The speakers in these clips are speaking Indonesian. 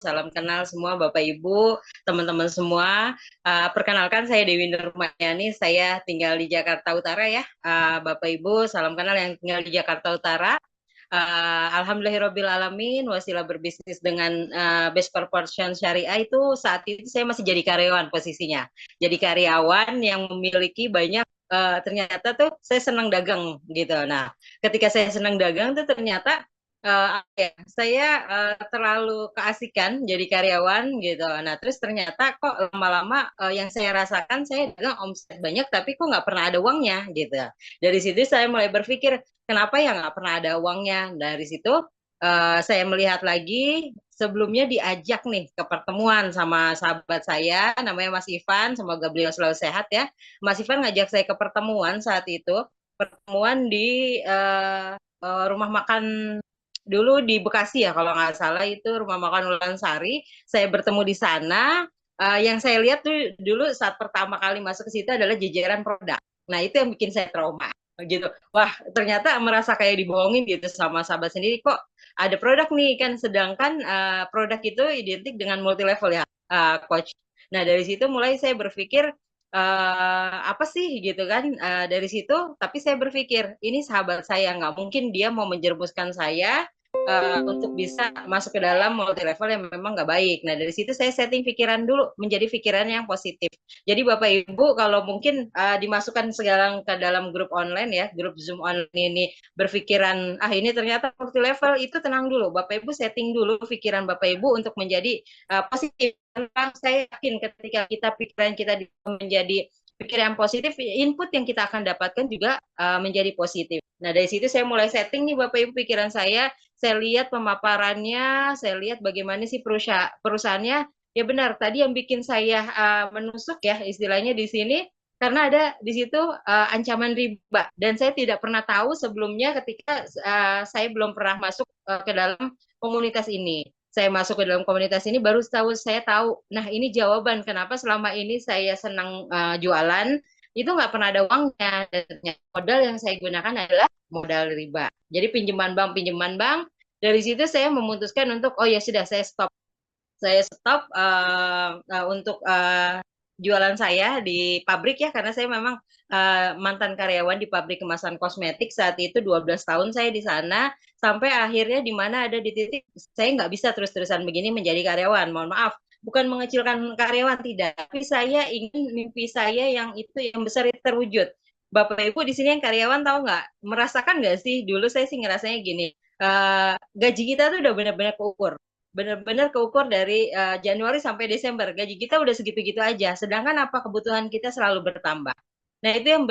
salam kenal semua Bapak Ibu, teman-teman semua. Perkenalkan saya Dewi Nurmayani, saya tinggal di Jakarta Utara ya. Bapak Ibu, salam kenal yang tinggal di Jakarta Utara. Alhamdulillahirabbil alamin, wasilah berbisnis dengan Best Proportion Syariah itu saat itu saya masih jadi karyawan posisinya. Jadi karyawan yang memiliki banyak ternyata tuh saya senang dagang gitu. Nah, ketika saya senang dagang tuh ternyata saya terlalu keasikan jadi karyawan gitu. Nah, terus ternyata kok lama-lama yang saya rasakan saya dagang omset banyak tapi kok nggak pernah ada uangnya gitu. Dari situ saya mulai berpikir kenapa ya nggak pernah ada uangnya. Dari situ saya melihat lagi sebelumnya diajak nih ke pertemuan sama sahabat saya namanya Mas Ivan, semoga beliau selalu sehat ya. Mas Ivan ngajak saya ke pertemuan saat itu, pertemuan di rumah makan dulu di Bekasi ya kalau nggak salah itu rumah makan Ulansari. Saya bertemu di sana. Yang saya lihat tuh dulu saat pertama kali masuk ke situ adalah jajaran produk. Nah itu yang bikin saya trauma gitu. Wah ternyata merasa kayak dibohongin gitu sama sahabat sendiri kok ada produk nih kan sedangkan produk itu identik dengan multi level ya coach. Nah dari situ mulai saya berpikir apa sih gitu kan dari situ tapi saya berpikir ini sahabat saya nggak mungkin dia mau menjerumuskan saya untuk bisa masuk ke dalam multi level yang memang nggak baik. Nah dari situ saya setting pikiran dulu menjadi pikiran yang positif. Jadi Bapak Ibu kalau mungkin dimasukkan sekarang ke dalam grup online ya, grup Zoom online ini berpikiran ini ternyata multi level itu tenang dulu. Bapak Ibu setting dulu pikiran Bapak Ibu untuk menjadi positif. Karena saya yakin ketika pikiran kita menjadi pikiran positif, input yang kita akan dapatkan juga menjadi positif. Nah dari situ saya mulai setting nih Bapak Ibu pikiran saya lihat pemaparannya, saya lihat bagaimana sih perusahaannya. Ya benar, tadi yang bikin saya menusuk ya istilahnya di sini karena ada di situ ancaman riba dan saya tidak pernah tahu sebelumnya ketika saya belum pernah masuk ke dalam komunitas ini. Saya masuk ke dalam komunitas ini baru saya tahu. Nah ini jawaban kenapa selama ini saya senang jualan itu nggak pernah ada uangnya. Dan modal yang saya gunakan adalah modal riba. Jadi pinjaman bank. Dari situ saya memutuskan untuk oh ya sudah saya stop untuk jualan saya di pabrik ya karena saya memang mantan karyawan di pabrik kemasan kosmetik saat itu 12 tahun saya di sana sampai akhirnya di mana ada di titik saya nggak bisa terus-terusan begini menjadi karyawan. Mohon maaf, bukan mengecilkan karyawan tidak, tapi saya ingin mimpi saya yang itu yang besar itu terwujud. Bapak Ibu di sini yang karyawan tahu nggak merasakan nggak sih dulu saya sih ngerasanya gini gaji kita tuh udah benar-benar keukur benar-benar keukur dari Januari sampai Desember gaji kita udah segitu-gitu aja sedangkan apa kebutuhan kita selalu bertambah. Nah itu yang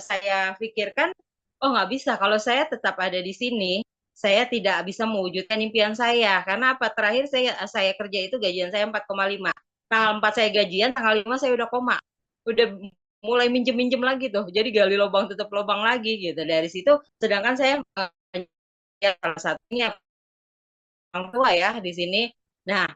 saya pikirkan oh nggak bisa kalau saya tetap ada di sini saya tidak bisa mewujudkan impian saya karena apa terakhir saya kerja itu gajian saya 4,5 tanggal 4 saya gajian tanggal 5 saya udah koma udah mulai minjem-minjem lagi tuh jadi gali lubang tutup lubang lagi gitu dari situ sedangkan saya ya salah satunya orang tua ya di sini. Nah,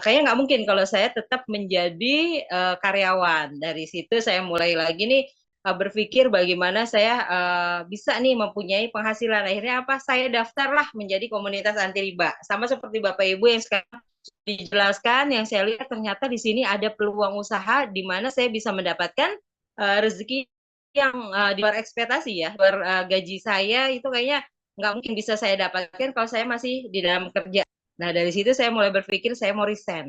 kayaknya nggak mungkin kalau saya tetap menjadi karyawan. Dari situ saya mulai lagi nih berpikir bagaimana saya bisa nih mempunyai penghasilan. Akhirnya apa? Saya daftarlah menjadi komunitas anti riba. Sama seperti Bapak Ibu yang sekarang dijelaskan, yang saya lihat ternyata di sini ada peluang usaha di mana saya bisa mendapatkan rezeki yang di luar ekspektasi ya. Gaji saya itu kayaknya nggak mungkin bisa saya dapatkan kalau saya masih di dalam kerja. Nah dari situ saya mulai berpikir saya mau resign.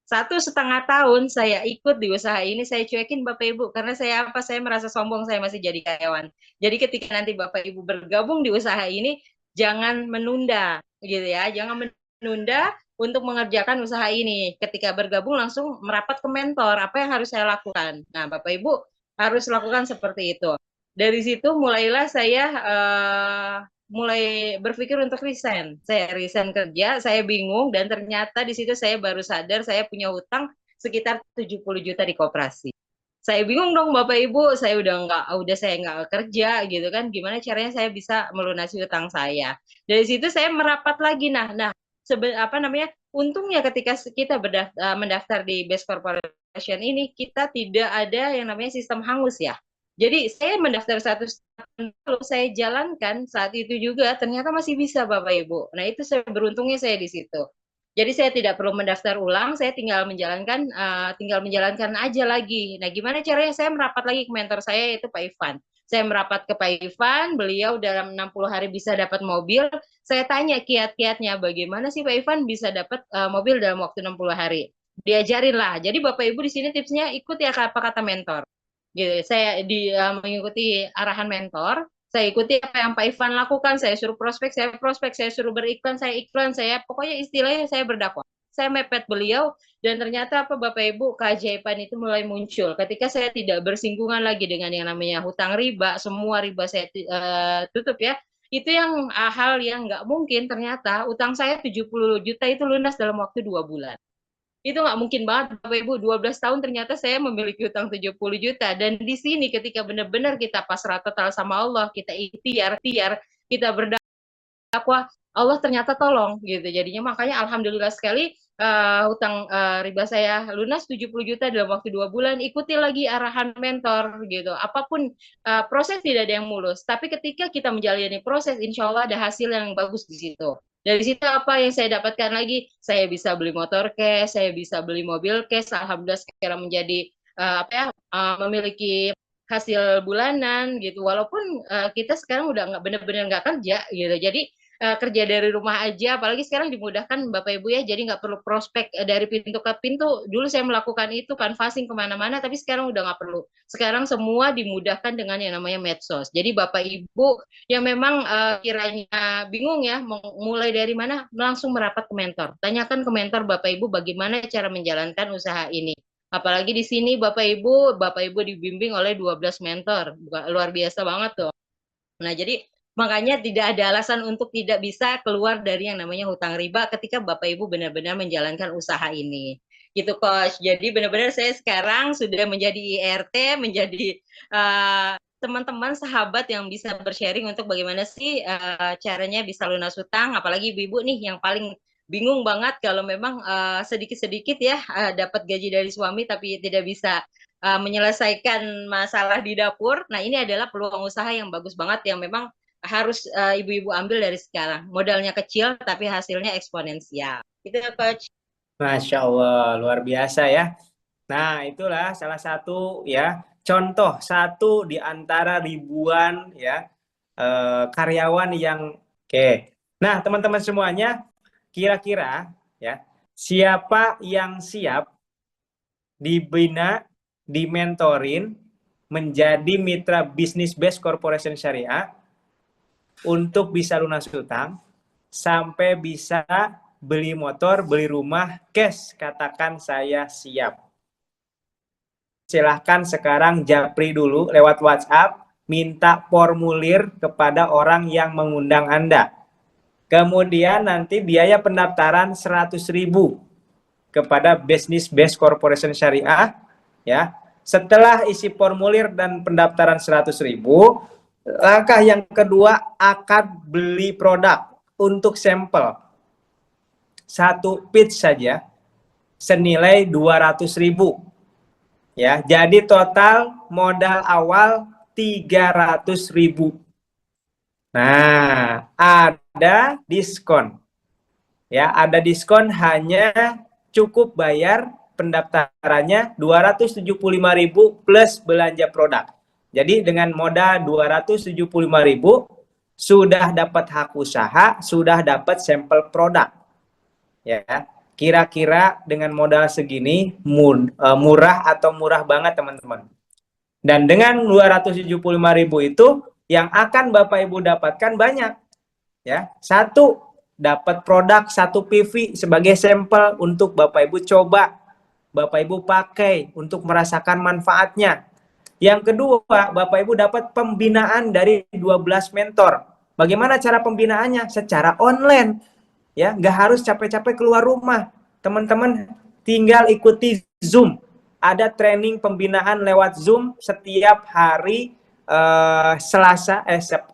1,5 tahun saya ikut di usaha ini saya cuekin Bapak Ibu karena saya merasa sombong saya masih jadi karyawan. Jadi ketika nanti Bapak Ibu bergabung di usaha ini jangan menunda gitu ya, jangan menunda untuk mengerjakan usaha ini. Ketika bergabung langsung merapat ke mentor apa yang harus saya lakukan. Nah Bapak Ibu harus lakukan seperti itu. Dari situ mulailah saya mulai berpikir untuk resign. Saya resign kerja, saya bingung dan ternyata di situ saya baru sadar saya punya hutang sekitar 70 juta di koperasi. Saya bingung dong Bapak Ibu, saya nggak kerja gitu kan, gimana caranya saya bisa melunasi hutang saya. Dari situ saya merapat lagi. Nah, apa namanya? Untungnya ketika kita mendaftar di Best Corporation ini, kita tidak ada yang namanya sistem hangus ya. Jadi saya mendaftar 1,5 tahun lalu saya jalankan saat itu juga ternyata masih bisa Bapak Ibu. Nah itu saya beruntungnya saya di situ. Jadi saya tidak perlu mendaftar ulang, saya tinggal menjalankan aja lagi. Nah, gimana caranya saya merapat lagi ke mentor saya yaitu Pak Ivan. Saya merapat ke Pak Ivan, beliau dalam 60 hari bisa dapat mobil. Saya tanya kiat-kiatnya, bagaimana sih Pak Ivan bisa dapat mobil dalam waktu 60 hari? Diajarin lah. Jadi Bapak Ibu di sini tipsnya ikut ya apa kata mentor. Gitu. Saya mengikuti arahan mentor, saya ikuti apa yang Pak Ivan lakukan, saya suruh prospek, saya suruh beriklan, saya iklan, saya pokoknya istilahnya saya berdakwah. Saya mepet beliau dan ternyata apa Bapak Ibu keajaiban itu mulai muncul ketika saya tidak bersinggungan lagi dengan yang namanya hutang riba, semua riba saya tutup ya. Itu yang hal yang nggak mungkin ternyata utang saya 70 juta itu lunas dalam waktu 2 bulan. Itu nggak mungkin banget Bapak Ibu, 12 tahun ternyata saya memiliki utang 70 juta. Dan di sini ketika benar-benar kita pasrah total sama Allah, kita ikhtiar, kita berdakwah, Allah ternyata tolong gitu. Jadinya makanya alhamdulillah sekali hutang riba saya lunas 70 juta dalam waktu 2 bulan. Ikuti lagi arahan mentor gitu. Apapun proses tidak ada yang mulus, tapi ketika kita menjalani proses, insya Allah ada hasil yang bagus di situ. Dari situ apa yang saya dapatkan lagi? Saya bisa beli motor cash, saya bisa beli mobil cash. Alhamdulillah sekarang menjadi memiliki hasil bulanan gitu. Walaupun kita sekarang udah nggak benar-benar nggak kerja gitu. Jadi kerja dari rumah aja, apalagi sekarang dimudahkan Bapak Ibu ya, jadi nggak perlu prospek dari pintu ke pintu. Dulu saya melakukan itu canvassing kemana-mana, tapi sekarang udah nggak perlu. Sekarang semua dimudahkan dengan yang namanya medsos. Jadi Bapak Ibu yang memang kiranya bingung ya, mulai dari mana, langsung merapat ke mentor. Tanyakan ke mentor Bapak Ibu bagaimana cara menjalankan usaha ini. Apalagi di sini Bapak Ibu dibimbing oleh 12 mentor. Luar biasa banget tuh. Nah, jadi makanya tidak ada alasan untuk tidak bisa keluar dari yang namanya hutang riba ketika Bapak Ibu benar-benar menjalankan usaha ini. Gitu, Coach. Jadi benar-benar saya sekarang sudah menjadi IRT, menjadi teman-teman sahabat yang bisa bersharing untuk bagaimana sih caranya bisa lunas hutang, apalagi ibu-ibu nih yang paling bingung banget kalau memang sedikit-sedikit ya dapat gaji dari suami tapi tidak bisa menyelesaikan masalah di dapur. Nah, ini adalah peluang usaha yang bagus banget yang memang harus ibu-ibu ambil dari sekarang. Modalnya kecil tapi hasilnya eksponensial. Itu ya, Coach. Masya Allah, luar biasa ya. Nah, itulah salah satu ya contoh satu di antara ribuan ya karyawan yang oke. Nah, teman-teman semuanya, kira-kira ya siapa yang siap dibina, dimentorin menjadi mitra bisnis base corporation syariah untuk bisa lunas hutang sampai bisa beli motor, beli rumah cash, katakan saya siap. Silahkan sekarang japri dulu lewat WhatsApp, minta formulir kepada orang yang mengundang Anda. Kemudian nanti biaya pendaftaran 100.000 kepada Business Base Corporation Syariah. Ya, setelah isi formulir dan pendaftaran 100.000, langkah yang kedua akan beli produk untuk sampel. Satu pitch saja senilai 200.000. Ya, jadi total modal awal 300.000. Nah, ada diskon. Ya, ada diskon hanya cukup bayar pendaftarannya 275.000 plus belanja produk. Jadi dengan modal 275.000 sudah dapat hak usaha, sudah dapat sampel produk. Ya, kira-kira dengan modal segini murah atau murah banget teman-teman. Dan dengan 275.000 itu yang akan Bapak Ibu dapatkan banyak. Ya, satu, dapat produk 1 PV sebagai sampel untuk Bapak Ibu coba, Bapak Ibu pakai untuk merasakan manfaatnya. Yang kedua, Bapak Ibu dapat pembinaan dari 12 mentor. Bagaimana cara pembinaannya? Secara online. Ya, nggak harus capek-capek keluar rumah. Teman-teman tinggal ikuti Zoom. Ada training pembinaan lewat Zoom setiap hari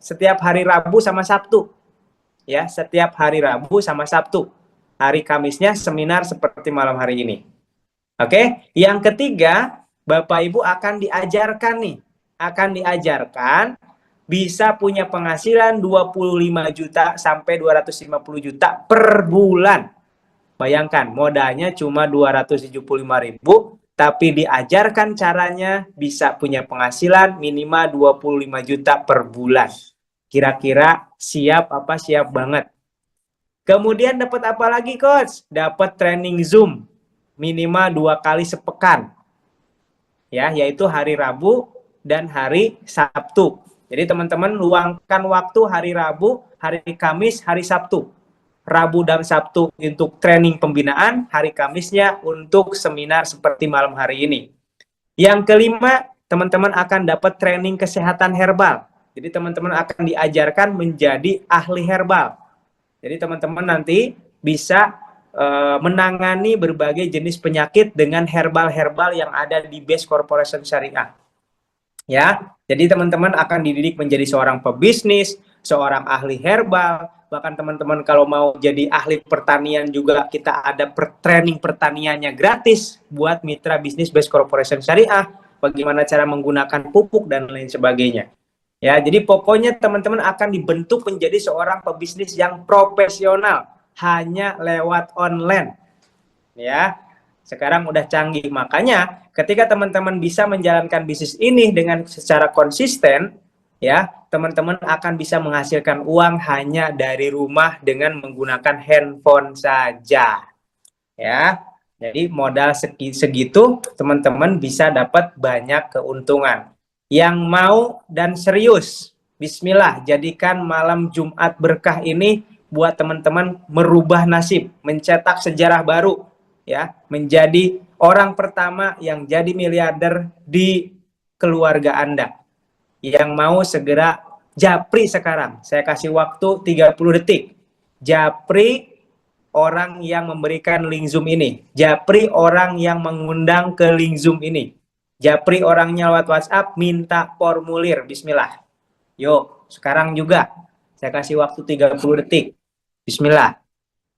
setiap hari Rabu sama Sabtu. Ya, setiap hari Rabu sama Sabtu. Hari Kamisnya seminar seperti malam hari ini. Oke, yang ketiga, Bapak Ibu akan diajarkan bisa punya penghasilan 25 juta sampai 250 juta per bulan. Bayangkan, modalnya cuma 275.000, tapi diajarkan caranya bisa punya penghasilan minimal 25 juta per bulan. Kira-kira siap apa? Siap banget. Kemudian dapat apa lagi, Coach? Dapat training Zoom minimal 2 kali sepekan. Ya, yaitu hari Rabu dan hari Sabtu. Jadi teman-teman luangkan waktu hari Rabu, hari Kamis, hari Sabtu. Rabu dan Sabtu untuk training pembinaan, hari Kamisnya untuk seminar seperti malam hari ini. Yang kelima, teman-teman akan dapat training kesehatan herbal. Jadi teman-teman akan diajarkan menjadi ahli herbal. Jadi teman-teman nanti bisa menangani berbagai jenis penyakit dengan herbal-herbal yang ada di Base Corporation Syariah. Ya, jadi teman-teman akan dididik menjadi seorang pebisnis, seorang ahli herbal, bahkan teman-teman kalau mau jadi ahli pertanian juga kita ada training pertaniannya gratis buat mitra bisnis Base Corporation Syariah, bagaimana cara menggunakan pupuk dan lain sebagainya. Ya, jadi pokoknya teman-teman akan dibentuk menjadi seorang pebisnis yang profesional hanya lewat online. Ya, sekarang udah canggih. Makanya ketika teman-teman bisa menjalankan bisnis ini dengan secara konsisten, ya, teman-teman akan bisa menghasilkan uang hanya dari rumah dengan menggunakan handphone saja. Ya. Jadi modal segitu teman-teman bisa dapat banyak keuntungan. Yang mau dan serius, bismillah, jadikan malam Jumat berkah ini buat teman-teman merubah nasib, mencetak sejarah baru, ya, menjadi orang pertama yang jadi miliarder di keluarga Anda. Yang mau segera japri sekarang. Saya kasih waktu 30 detik. Japri orang yang memberikan link Zoom ini. Japri orang yang mengundang ke link Zoom ini. Japri orangnya lewat WhatsApp, minta formulir. Bismillah. Yuk, sekarang juga. Saya kasih waktu 30 detik. Bismillah.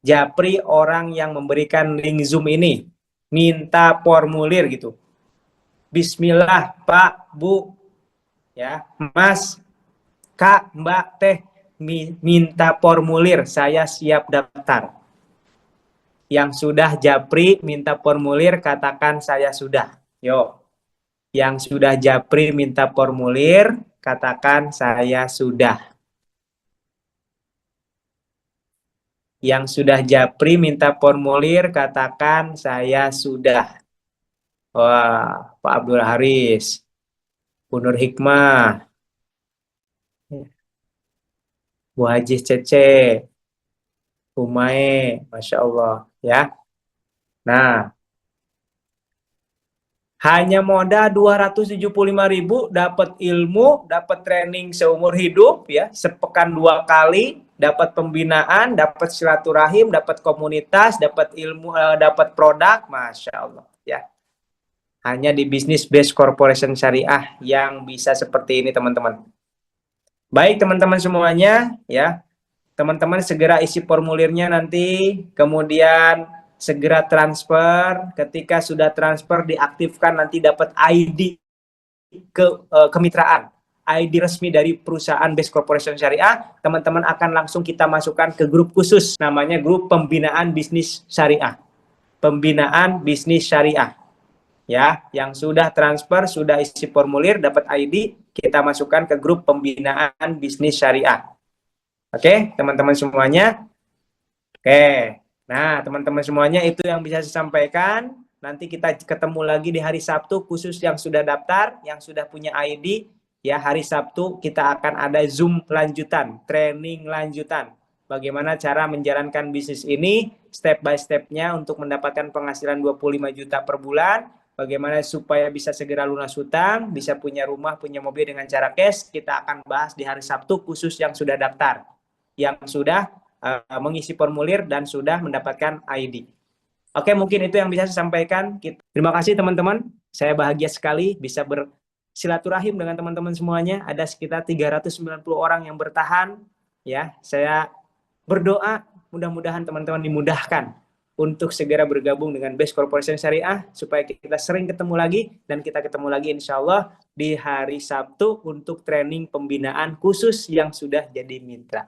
Japri orang yang memberikan link Zoom ini. Minta formulir gitu. Bismillah, Pak, Bu, ya, Mas, Kak, Mbak, Teh, minta formulir. Saya siap daftar. Yang sudah japri minta formulir, katakan saya sudah. Yo. Yang sudah japri minta formulir, katakan saya sudah. Yang sudah japri minta formulir, katakan saya sudah. Wah, Pak Abdul Haris, Bu Nur Hikmah, Bu Haji Cece, Bu Mae, Masya Allah. Ya. Nah, hanya modal 275.000 dapat ilmu, dapat training seumur hidup, ya, sepekan 2 kali, dapat pembinaan, dapat silaturahim, dapat komunitas, dapat ilmu, dapat produk, Masya Allah, ya. Hanya di bisnis Base Corporation Syariah yang bisa seperti ini, teman-teman. Baik, teman-teman semuanya, ya. Teman-teman segera isi formulirnya nanti, kemudian segera transfer. Ketika sudah transfer, diaktifkan, nanti dapat ID kemitraan, ID resmi dari perusahaan Base Corporation Syariah. Teman-teman akan langsung kita masukkan ke grup khusus, namanya grup pembinaan bisnis syariah. Pembinaan bisnis syariah. Ya, yang sudah transfer, sudah isi formulir, dapat ID, kita masukkan ke grup pembinaan bisnis syariah. Oke, teman-teman semuanya. Oke, nah teman-teman semuanya itu yang bisa saya sampaikan. Nanti kita ketemu lagi di hari Sabtu, khusus yang sudah daftar, yang sudah punya ID. Ya, hari Sabtu kita akan ada Zoom lanjutan, training lanjutan. Bagaimana cara menjalankan bisnis ini, step by step-nya untuk mendapatkan penghasilan 25 juta per bulan. Bagaimana supaya bisa segera lunas hutang, bisa punya rumah, punya mobil dengan cara cash. Kita akan bahas di hari Sabtu, khusus yang sudah daftar, yang sudah mengisi formulir dan sudah mendapatkan ID. Oke, mungkin itu yang bisa saya sampaikan. Terima kasih teman-teman. Saya bahagia sekali bisa bersilaturahim dengan teman-teman semuanya. Ada sekitar 390 orang yang bertahan. Ya, saya berdoa mudah-mudahan teman-teman dimudahkan untuk segera bergabung dengan Base Corporation Syariah supaya kita sering ketemu lagi, dan kita ketemu lagi insya Allah di hari Sabtu untuk training pembinaan khusus yang sudah jadi mitra.